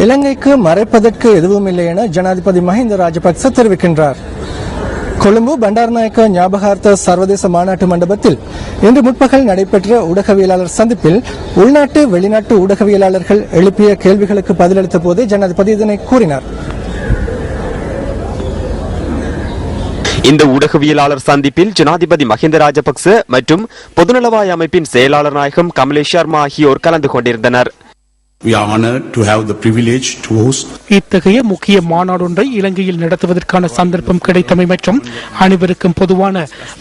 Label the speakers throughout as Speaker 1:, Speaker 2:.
Speaker 1: இலங்கைக்கு மறைப்பதற்கு எதுவும் இல்லை என ஜனாதிபதி மஹிந்த ராஜபக்ச தெரிவிக்கின்றார். கொழும்பு பண்டாரநாயக்க ஞாபகார்த்த சர்வதேச மாநாட்டு மண்டபத்தில் இன்று முற்பகல் நடைபெற்ற ஊடகவியலாளர் சந்திப்பில் உள்நாட்டு வெளிநாட்டு ஊடகவியலாளர்கள் எழுப்பிய கேள்விகளுக்கு பதிலளித்த போதே ஜனாதிபதி இதனை கூறினார்.
Speaker 2: இந்த ஊடகவியலாளர் சந்திப்பில் ஜனாதிபதி மஹிந்த ராஜபக்ச மற்றும் பொதுநலவாய அமைப்பின் செயலாளர் நாயகம் கமலேஷ் சர்மா ஆகியோர் கலந்து கொண்டிருந்தனர்.
Speaker 3: We are honored to have the privilege to host.
Speaker 4: இத்தகைய முக்கிய மாநாடொன்றை இலங்கையில் நடத்துவதற்கான சந்தர்ப்பம் கிடைத்தமை மற்றும் அனைவருக்கும் பொதுவான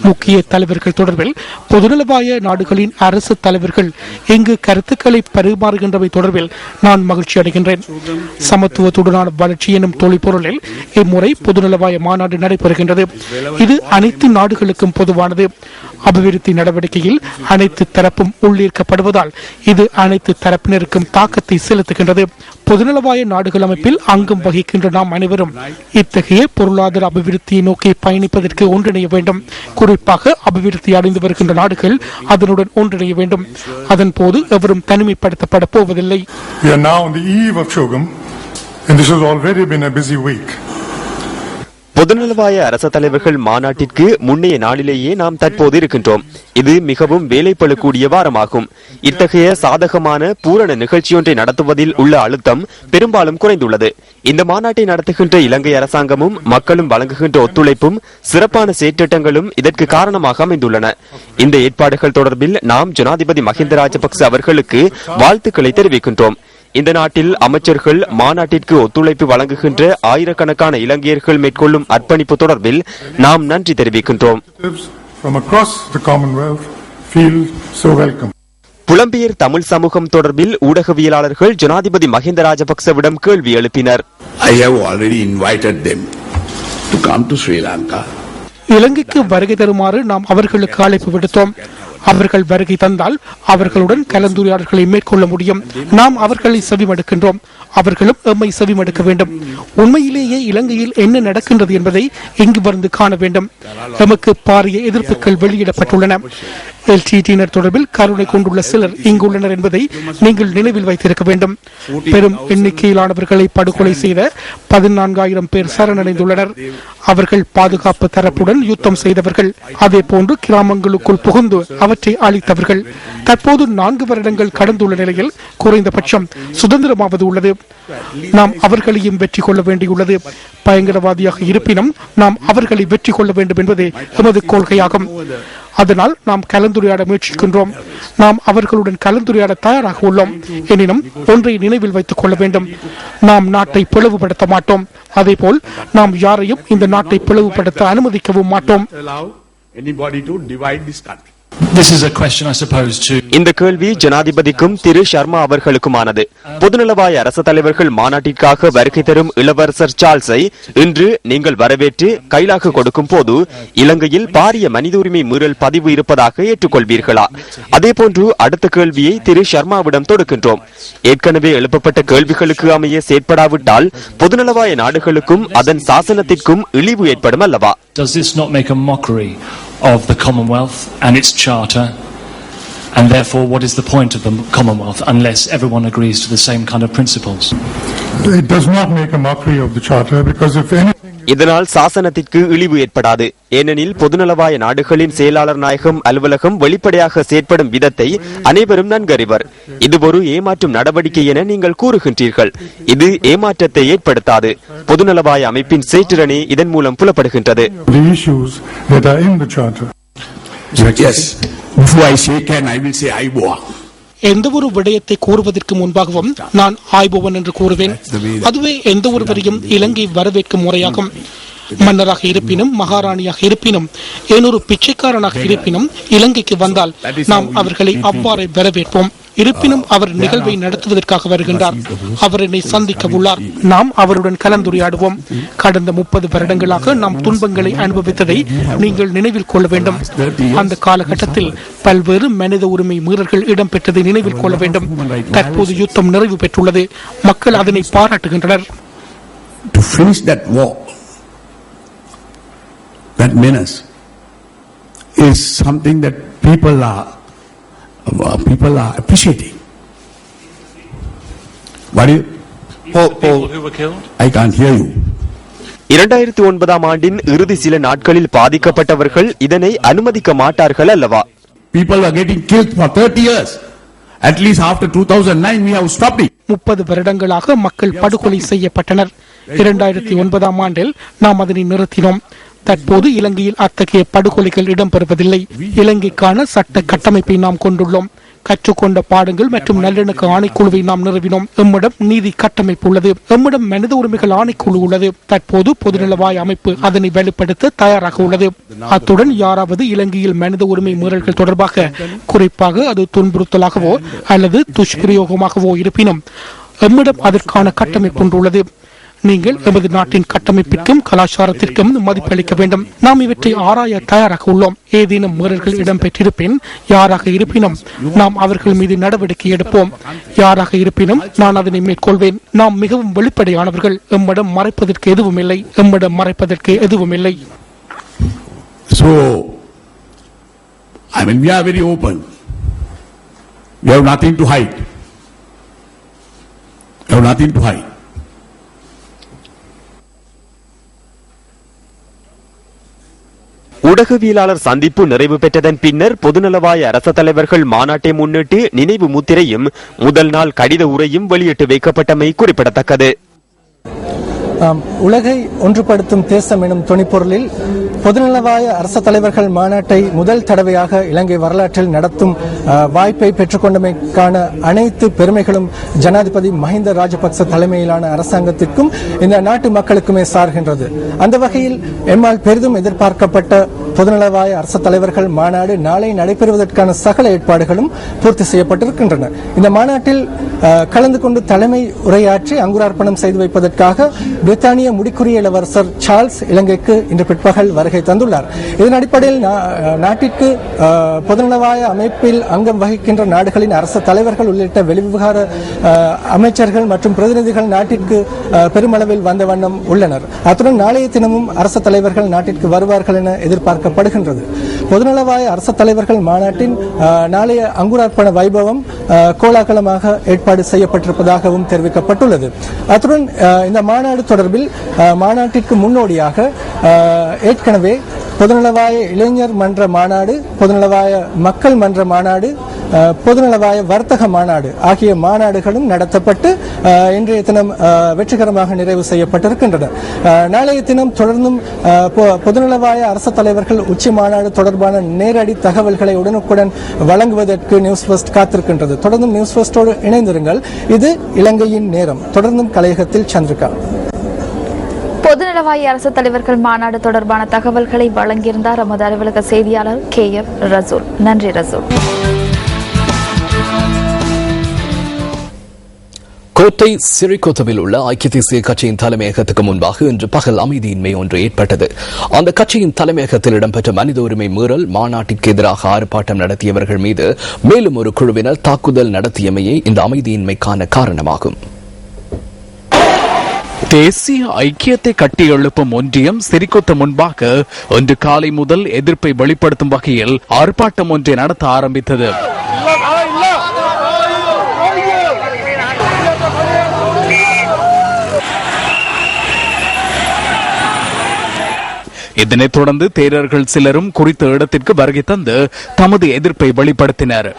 Speaker 4: முக்கிய தலைவர்கள் தொடர்பில் பொதுநலவாய நாடுகளின் அரசு தலைவர்கள் இங்கு கருத்துக்களை பரிமாறுகின்றவை தொடர்பில் நான் மகிழ்ச்சி அடைகின்றேன். சமத்துவத்துடனான வளர்ச்சி எனும் தொழிற்பொருளில் இம்முறை பொதுநலவாய மாநாடு நடைபெறுகின்றது. இது அனைத்து நாடுகளுக்கும் பொதுவானது. அபிவிருத்தி நடவடிக்கையில் அனைத்து தரப்பும் உள்ளீர்க்கப்படுவதால் இது அனைத்து தரப்பினருக்கும் தாக்கத்தை செலுத்துகின்றது. பொதுநலவாய நாடுகள் அமைப்பில் அங்கம் வகிக்கின்ற நாம் அனைவரும் இத்தகைய பொருளாதார அபிவிருத்தியை நோக்கி பயணிப்பதற்கு ஒன்றிணைய வேண்டும். குறிப்பாக அபிவிருத்தி அடைந்து வருகின்ற நாடுகள் அதனுடன் ஒன்றிணைய வேண்டும். அதன் போது எவரும் தனிமைப்படுத்தப்பட போவதில்லை.
Speaker 2: பொதுநலவாய அரச தலைவர்கள் மாநாட்டிற்கு முன்னைய நாளிலேயே நாம் தற்போது இருக்கின்றோம். இது மிகவும் வேலைப்படக்கூடிய வாரமாகும். இத்தகைய சாதகமான பூரண நிகழ்ச்சியொன்றை நடத்துவதில் உள்ள அழுத்தம் பெரும்பாலும் குறைந்துள்ளது. இந்த மாநாட்டை நடத்துகின்ற இலங்கை அரசாங்கமும் மக்களும் வழங்குகின்ற ஒத்துழைப்பும் சிறப்பான செயற்றிட்டங்களும் இதற்கு காரணமாக அமைந்துள்ளன. இந்த ஏற்பாடுகள் தொடர்பில் நாம் ஜனாதிபதி மஹிந்த ராஜபக்ச அவர்களுக்கு வாழ்த்துக்களை தெரிவிக்கின்றோம். இந்த நாட்டில் அமைச்சர்கள் மாநாட்டிற்கு ஒத்துழைப்பு வழங்குகின்ற ஆயிரக்கணக்கான இலங்கையர்கள் மேற்கொள்ளும் அர்ப்பணிப்பு தொடர்பில் நாம் நன்றி தெரிவிக்கின்றோம். புலம்பெயர் தமிழ் சமூகம் தொடர்பில் ஊடகவியலாளர்கள் ஜனாதிபதி மஹிந்த ராஜபக்சவிடம் கேள்வி எழுப்பினர்.
Speaker 4: இலங்கைக்கு வருகை தருமாறு நாம் அவர்களுக்கு அழைப்பு விடுத்தோம். அவர்கள் வருகை தந்தால் அவர்களுடன் கலந்துரையாடல்களை மேற்கொள்ள முடியும். நாம் அவர்களை செவிமடுக்கின்றோம், அவர்களும் எம்மை செவிமடுக்க வேண்டும். உண்மையிலேயே இலங்கையில் என்ன நடக்கின்றது என்பதை இங்கு வந்து காண வேண்டும். எமக்கு பாரிய எதிர்ப்புகள் வெளியிடப்பட்டுள்ளன. எல்டிடியினர் தொடர்பில் கருணை கொண்டுள்ள சிலர் இங்குள்ளனர் என்பதை நீங்கள் நினைவில் வைத்திருக்க வேண்டும். பெரும் எண்ணிக்கையிலானவர்களை படுகொலை செய்த 14,000 பேர் சரணடைந்துள்ளனர். அவர்கள் பாதுகாப்பு தரப்புடன் யுத்தம் செய்தவர்கள், அதே போன்று கிராமங்களுக்குள் புகுந்து அவற்றை அழித்தவர்கள். தற்போது 4 வருடங்கள் கடந்துள்ள நிலையில் குறைந்தபட்சம் சுதந்திரமாவது உள்ளது. நாம் அவர்களையும் வெற்றி கொள்ள வேண்டியுள்ளது. பயங்கரவாதியாக இருப்பினும் நாம் அவர்களை வெற்றி கொள்ள வேண்டும் என்பதே எமது கொள்கையாகும். அதனால் நாம் கலந்துரையாட முயற்சிக்கின்றோம். நாம் அவர்களுடன் கலந்துரையாட தயாராக உள்ளோம். எனினும் ஒன்றை நினைவில் வைத்துக் கொள்ள வேண்டும், நாம் நாட்டை பிளவுபடுத்த மாட்டோம். அதேபோல் நாம் யாரையும் இந்த நாட்டை பிளவுபடுத்த அனுமதிக்கவும் மாட்டோம்.
Speaker 2: இந்த கேள்வி ஜனாதிபதிக்கும் திரு சர்மா அவர்களுக்குமானது. பொதுநலவாய அரசு தலைவர்கள் மாநாட்டிற்காக வருகை தரும் இளவரசர் சார்ல்ஸை இன்று நீங்கள் வரவேற்று கைலாக கொடுக்கும் போது இலங்கையில் பாரிய மனித உரிமை மீறல் பதிவு இருப்பதாக ஏற்றுக்கொள்வீர்களா? அதேபோன்று அடுத்த கேள்வியை திரு சர்மாவிடம் தொடுக்கின்றோம். ஏற்கனவே எழுப்பப்பட்ட கேள்விகளுக்கு அமைய செயற்படாவிட்டால் பொதுநலவாய நாடுகளுக்கும் அதன் சாசனத்திற்கும் இழிவு ஏற்படும் அல்லவா?
Speaker 5: Of the Commonwealth and its charter, and therefore what is the point of the Commonwealth unless everyone agrees to the same kind of principles?
Speaker 6: It does not make a mockery of the charter because if anything
Speaker 2: இதனால் சாசனத்திற்கு இழிவு ஏற்படாது. ஏனெனில் பொதுநலவாய நாடுகளின் செயலாளர் நாயகம் அலுவலகம் வெளிப்படையாக செயற்படும் விதத்தை அனைவரும் நன்கறிவர். இது ஒரு ஏமாற்றும் நடவடிக்கை என நீங்கள் கூறுகின்றீர்கள். இது ஏமாற்றத்தை ஏற்படுத்தாது. பொதுநலவாய அமைப்பின் செயற்றிறனே இதன் மூலம் புலப்படுகின்றது.
Speaker 4: எந்த ஒரு விடயத்தை கூறுவதற்கு முன்பாகவும் நான் ஆய்பவன் என்று கூறுவேன். அதுவே எந்த ஒருவரையும் இலங்கை வரவேற்கும் முறையாகும். மன்னராக இருப்பினும், மகாராணியாக இருப்பினும், ஏனொரு பிச்சைக்காரனாக இருப்பினும் இலங்கைக்கு வந்தால் நாம் அவர்களை அவ்வாறே வரவேற்போம். இருப்பினும் அவர் நிகழ்வை நடத்துவதற்காக வருகின்றார். அவர் என்னை சந்திக்க உள்ளார். நாம் அவருடன் கலந்துரையாடுவோம். கடந்த 30 வருடங்களாக நாம் துன்பங்களை அனுபவித்ததை நீங்கள் நினைவில் கொள்ள வேண்டும். அந்த காலகட்டத்தில் பல்வேறு மனித உரிமை மீறல்கள் இடம்பெற்றதை நினைவில் கொள்ள வேண்டும். தற்போது யுத்தம் நிறைவு பெற்றுள்ளது. மக்கள் அதனை பாராட்டுகின்றனர்.
Speaker 3: That menace is something that people are appreciating. What do you
Speaker 5: People who were killed?
Speaker 3: I can't hear you.
Speaker 2: 2009 ஆண்டின் இறுதி சில நாட்களில் பாதிக்கப்பட்டவர்கள் இதனை அனுமதிக்க மாட்டார்கள் அல்லவா?
Speaker 3: People were getting killed for 30 years. At least after 2009 we have stopped it.
Speaker 4: 30 வருடங்களாக மக்கள் படுகொலை செய்யப்பட்டனர். 2009 ஆண்டில் நாம் அதனை நிறுத்தினோம். தற்போது இலங்கையில் அத்தகைய படுகொலைகள் இடம்பெறுவதில்லை. இலங்கைக்கான சட்ட கட்டமைப்பை நாம் கொண்டுள்ளோம். கற்றுக்கொண்ட பாடங்கள் மற்றும் நல்லிணக்க ஆணைக்குழுவை நாம் நிறுவினோம். எம்மிடம் நீதி கட்டமைப்பு உள்ளது. எம்மிடம் மனித உரிமைகள் ஆணைக்குழு உள்ளது. தற்போது பொதுநலவாய அமைப்பு அதனை வெளிப்படுத்த தயாராக உள்ளது. அத்துடன் யாராவது இலங்கையில் மனித உரிமை மீறல்கள் தொடர்பாக, குறிப்பாக அது துன்புறுத்தலாகவோ அல்லது துஷ்பிரயோகமாகவோ இருப்பினும் எம்மிடம் அதற்கான கட்டமைப்பு ஒன்று உள்ளது. நீங்கள் எமது நாட்டின் கட்டமைப்பிற்கும் கலாச்சாரத்திற்கும் மதிப்பளிக்க வேண்டும். நாம் இவற்றை ஆராய தயாராக உள்ளோம். ஏதேனும் மீறல்கள் இடம்பெற்றிருப்பின், யாராக இருப்பினும் நாம் அவர்கள் மீது நடவடிக்கை எடுப்போம். யாராக இருப்பினும் நான் அதனை மேற்கொள்வேன். நாம் மிகவும் வெளிப்படையானவர்கள். எம்மிடம் மறைப்பதற்கு எதுவும் இல்லை. எம்மிடம் மறைப்பதற்கு எதுவும் இல்லை.
Speaker 3: So, we are very open. We have nothing to hide. We have nothing to hide.
Speaker 2: ஊடகவியலாளர் சந்திப்பு நிறைவு பெற்றதன் பின்னர் பொதுநலவாய அரச தலைவர்கள் மாநாட்டை முன்னிட்டு நினைவு முத்திரையும் முதல் நாள் கடித உரையும் வெளியிட்டு வைக்கப்பட்டமை குறிப்பிடத்தக்கது.
Speaker 1: உலகை ஒன்றுபடுத்தும் தேசம் எனும் துணிப்பொருளில் பொதுநலவாய அரச தலைவர்கள் மாநாட்டை முதல் தடவையாக இலங்கை வரலாற்றில் நடத்தும் வாய்ப்பை பெற்றுக்கொண்டமைக்கான அனைத்து பெருமைகளும் ஜனாதிபதி மஹிந்த ராஜபக்ச தலைமையிலான அரசாங்கத்திற்கும் இந்த நாட்டு மக்களுக்குமே சார்கின்றது. அந்த வகையில் எம்மால் பெரிதும் எதிர்பார்க்கப்பட்ட பொதுநலவாய அரச தலைவர்கள் மாநாடு நாளை நடைபெறுவதற்கான சகல ஏற்பாடுகளும் பூர்த்தி செய்யப்பட்டிருக்கின்றன. இந்த மாநாட்டில் கலந்து கொண்டு தலைமை உரையாற்றி அங்குரார்ப்பணம் செய்து வைப்பதற்காக பிரித்தானிய முடிக்குரிய இளவரசர் சார்ல்ஸ் இலங்கைக்கு இன்று பிற்பகல் வருகை தந்துள்ளார். இதன் அடிப்படையில் நாட்டிற்கு பொதுநலவாய அமைப்பில் அங்கம் வகிக்கின்ற நாடுகளின் அரச தலைவர்கள் உள்ளிட்ட வெளிவிவகார அமைச்சர்கள் மற்றும் பிரதிநிதிகள் நாட்டிற்கு பெருமளவில் வந்த வண்ணம் உள்ளனர். அத்துடன் நாளைய தினமும் அரச தலைவர்கள் நாட்டிற்கு வருவார்கள் என எதிர்பார்க்கப்படுகின்றது. பொதுநலவாய அரச தலைவர்கள் மாநாட்டின் நாளைய அங்குரார்ப்பண வைபவம் கோலாகலமாக ஏற்பாடு செய்யப்பட்டிருப்பதாகவும் தெரிவிக்கப்பட்டுள்ளது. அத்துடன் இந்த மாநாடு தொடர்பில் மாநாட்டிற்கு முன்னோடியாக ஏற்கனவே பொதுநலவாய இளைஞர் மன்ற மாநாடு, பொதுநலவாய மக்கள் மன்ற மாநாடு, பொதுநலவாய வர்த்தக மாநாடு ஆகிய மாநாடுகளும் நடத்தப்பட்டு இன்றைய தினம் வெற்றிகரமாக நிறைவு செய்யப்பட்டிருக்கின்றன. நாளைய தினம் தொடர்ந்தும் பொதுநலவாய அரச தலைவர்கள் உச்சி மாநாடு தொடர்பான நேரடி தகவல்களை உடனுக்குடன் வழங்குவதற்கு நியூஸ் ஃபர்ஸ்ட் காத்திருக்கின்றது. தொடர்ந்தும் நியூஸ் ஃபர்ஸ்டோடு இணைந்திருங்கள். இது இலங்கையின் நேரம். தொடர்ந்தும் கலையகத்தில் சந்திரிகா.
Speaker 7: பொதுநலவாய அரசு தலைவர்கள் மாநாடு தொடர்பான தகவல்களை வழங்கியிருந்தார் நமது அலுவலக செய்தியாளர் KF ரசூல். நன்றி ரசூல்.
Speaker 8: கோட்டை சிறிகொத்தவில் உள்ள ஐக்கிய தேசிய கட்சியின் தலைமையகத்துக்கு முன்பாக இன்று பகல் அமைதியின்மை ஒன்று ஏற்பட்டது. அந்த கட்சியின் தலைமையகத்தில் இடம்பெற்ற மனித உரிமை மீறல் மாநாட்டிற்கு எதிராக ஆர்ப்பாட்டம் நடத்தியவர்கள் மீது மேலும் ஒரு குழுவினர் தாக்குதல் நடத்தியமையே இந்த அமைதியின்மைக்கான காரணமாகும்.
Speaker 9: தேசிய ஐக்கியத்தை கட்டியெழுப்பும் ஒன்றியம் சிறிகொத்த முன்பாக இன்று காலை முதல் எதிர்ப்பை வெளிப்படுத்தும் வகையில் ஆர்ப்பாட்டம் ஒன்றை நடத்த ஆரம்பித்தது. இதனைத் தொடர்ந்து தேரர்கள் சிலரும் குறித்த இடத்திற்கு வருகை தந்து தமது எதிர்ப்பை வெளிப்படுத்தினர்.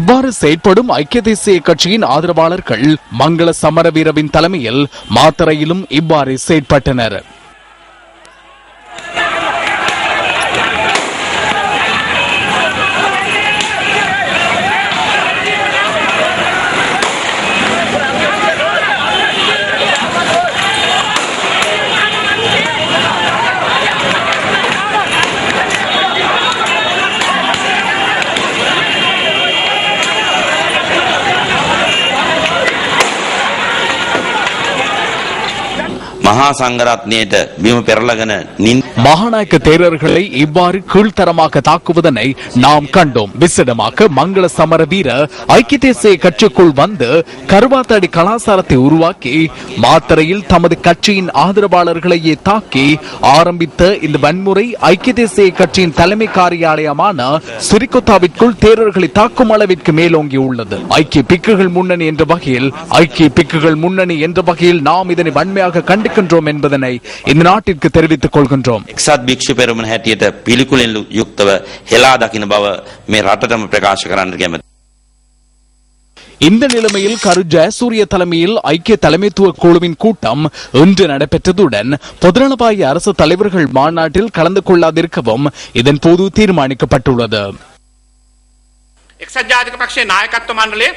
Speaker 9: இவ்வாறு செயற்படும் ஐக்கிய தேசிய கட்சியின் ஆதரவாளர்கள் மங்கள சமரவீரவின் தலைமையில் மாத்தறையிலும் இவ்வாறு செயற்பட்டனர்.
Speaker 10: මහා සංඝරත්නයට බිම පෙරලගෙන
Speaker 9: மகாநாயக்க தேரர்களை இவ்வாறு கீழ்த்தரமாக தாக்குவதனை நாம் கண்டோம். விசேடமாக மங்கள சமரவீர ஐக்கிய தேசிய கட்சிக்குள் வந்து கருவாத்தடி கலாச்சாரத்தை உருவாக்கி மாத்தறையில் தமது கட்சியின் ஆதரவாளர்களையே தாக்கி ஆரம்பித்த இந்த வன்முறை ஐக்கிய தேசிய கட்சியின் தலைமை காரியாலயமான சிறிகொத்தாவிற்குள் தேரர்களை தாக்கும் அளவிற்கு மேலோங்கி உள்ளது. ஐக்கிய பிக்குகள் முன்னணி என்ற வகையில் நாம் இதனை வன்மையாக கண்டிக்கின்றோம் என்பதனை இந்த நாட்டிற்கு தெரிவித்துக் கொள்கின்றோம்.
Speaker 10: එක්සත් භික්ෂු පෙරමුණ හැටියට පිළිකුලෙන් යුක්තව හෙලා දකින බව මේ රටටම ප්‍රකාශ කරන්න කැමැතියි.
Speaker 9: இந்த நிலைமையில் கரு ஜெயசூரிய தலைமையில் ஐக்கிய தலைமைத்துவ குழுவின் கூட்டம் இன்று நடைபெற்றதுடன் பொதுநலவாய அரசு தலைவர்கள் மாநாட்டில் கலந்து கொள்ளாதிருக்கவும் இதன் போது தீர்மானிக்கப்பட்டுள்ளது.
Speaker 11: එක්සත් ජාතික පක්ෂයේ නායකත්ව මණ්ඩලය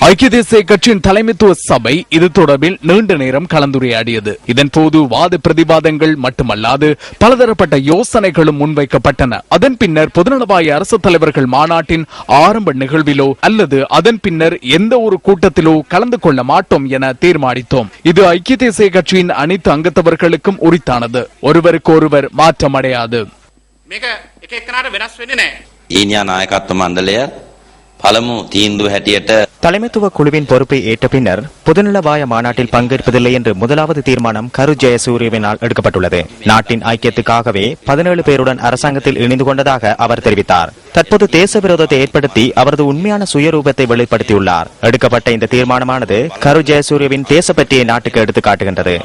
Speaker 9: ஐக்கிய தேசிய கட்சியின் தலைமைத்துவ சபை இது தொடர்பில் நீண்ட நேரம் கலந்துரையாடியது. இதன் போது வாத பிரதிவாதங்கள் மட்டுமல்லாது பலதரப்பட்ட யோசனைகளும் முன்வைக்கப்பட்டன. அதன் பின்னர் பொதுநலவாய அரசு தலைவர்கள் மாநாட்டின் ஆரம்ப நிகழ்விலோ அல்லது அதன் பின்னர் எந்த ஒரு கூட்டத்திலோ கலந்து கொள்ள மாட்டோம் என தீர்மானித்தோம். இது ஐக்கிய தேசிய கட்சியின் அனைத்து அங்கத்தவர்களுக்கும் உரித்தானது. ஒருவருக்கு ஒருவர் மாற்றமடையாது.
Speaker 10: ඊනියා නායකත්ව මණ්ඩලය පළමු තීන්දුව හැටියට
Speaker 12: தலைமைத்துவ குழுவின் பொறுப்பை ஏற்ற பின்னர் பொதுநலவாய மாநாட்டில் பங்கேற்பதில்லை என்று முதலாவது தீர்மானம் கரு ஜெயசூரியவினால் எடுக்கப்பட்டுள்ளது. நாட்டின் ஐக்கியத்துக்காகவே 17 பேருடன் அரசாங்கத்தில் இணைந்து கொண்டதாக அவர் தெரிவித்தார். தற்போது தேச விரோதத்தை ஏற்படுத்தி அவரது உண்மையான சுயரூபத்தை வெளிப்படுத்தியுள்ளார். எடுக்கப்பட்ட இந்த தீர்மானமானது கரு ஜெயசூரியவின் தேசப்பற்றிய நாட்டுக்கு எடுத்துக்காட்டுகின்றது.